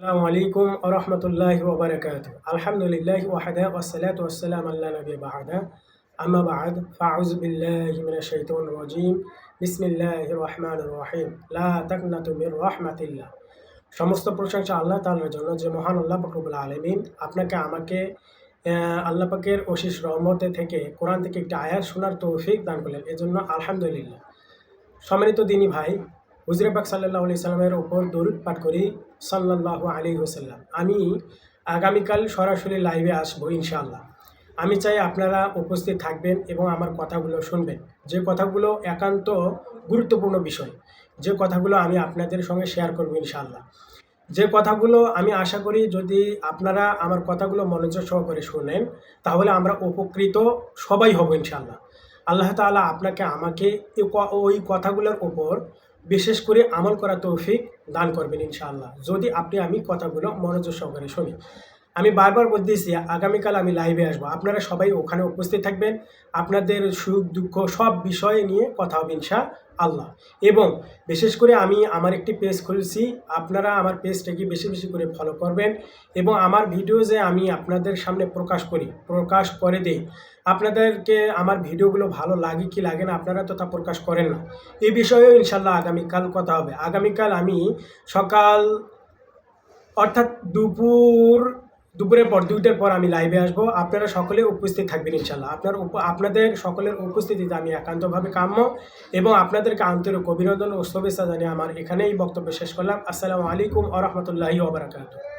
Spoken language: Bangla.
আসসালামু আলাইকুম ওয়া রাহমাতুল্লাহি ওয়া বারাকাতুহু। আলহামদুলিল্লাহি ওয়াহদা ওয়াসসালাতু ওয়াসসালামু আলা নাবিয়্যিনা বা'দা। আম্মা বা'দ ফাআউযু বিল্লাহি মিনাশ শাইতানির রাজীম। বিসমিল্লাহির রাহমানির রহিম। লা তাকনাতু মির রাহমাতিল্লাহ। সমস্ত প্রশংসা আল্লাহ তাআলার জন্য, যে মহান আল্লাহ পাক রব্বুল আলামিন আপনাকে আমাকে আল্লাহ পাকের অশেষ রহমতে থেকে কোরআন থেকে একটি আয়াত শোনার তৌফিক দান করলেন, এজন্য আলহামদুলিল্লাহ। সম্মানিত দিনী ভাই, হুজুরে পাক সাল্লাল্লাহু আলাইহি সাল্লামের ওপর দরুদ পাঠ করি, সাল্লাল্লাহু আলাইহি ওয়াসাল্লাম। আমি আগামীকাল সরাসরি লাইভে আসবো ইনশাআল্লাহ। আমি চাই আপনারা উপস্থিত থাকবেন এবং আমার কথাগুলো শুনবেন। যে কথাগুলো একান্ত গুরুত্বপূর্ণ বিষয়, যে কথাগুলো আমি আপনাদের সঙ্গে শেয়ার করবো ইনশাআল্লাহ। যে কথাগুলো আমি আশা করি যদি আপনারা আমার কথাগুলো মনোযোগ সহকারে শুনেন, তাহলে আমরা উপকৃত সবাই হব ইনশাআল্লাহ। আল্লাহ তাআলা আপনাকে আমাকে ওই কথাগুলোর ওপর বিশেষ করে আমল করা তৌফিক দান করবেন ইনশাআল্লাহ, যদি আমি কথাগুলো মনোযোগ সহকারে শুনি। আমি বারবার বলতেছি, আগামীকাল আমি লাইভে আসবো, আপনারা সবাই ওখানে উপস্থিত থাকবেন। আপনাদের সুখ দুঃখ সব বিষয় নিয়ে কথা হবে ইনশাআল্লাহ। এবং বিশেষ করে আমি আমার একটি পেজ খুলছি, আপনারা আমার পেজটাকে বেশি বেশি করে ফলো করবেন এবং আমার ভিডিও যে আমি আপনাদের সামনে প্রকাশ করে দেই, আপনাদেরকে আমার ভিডিওগুলো ভালো লাগে কি লাগে না আপনারা তো তা প্রকাশ করেন না। এই বিষয়েও ইনশাআল্লাহ আগামীকাল কথা হবে। আগামীকাল আমি সকাল অর্থাৎ দুপুরের পর 2টার পর আমি লাইভে আসবো। আপনারা সকলে উপস্থিত থাকবেন ইনশাআল্লাহ। আপনাদের সকলের উপস্থিতিতে আমি একান্তভাবে কাম্য এবং আপনাদেরকে আন্তরিক অভিনন্দন ও শুভেচ্ছা জানিয়ে আমার এখানেই বক্তব্য শেষ করলাম। আসসালামু আলাইকুম ওয়া রাহমাতুল্লাহি ওয়া বারাকাতুহু।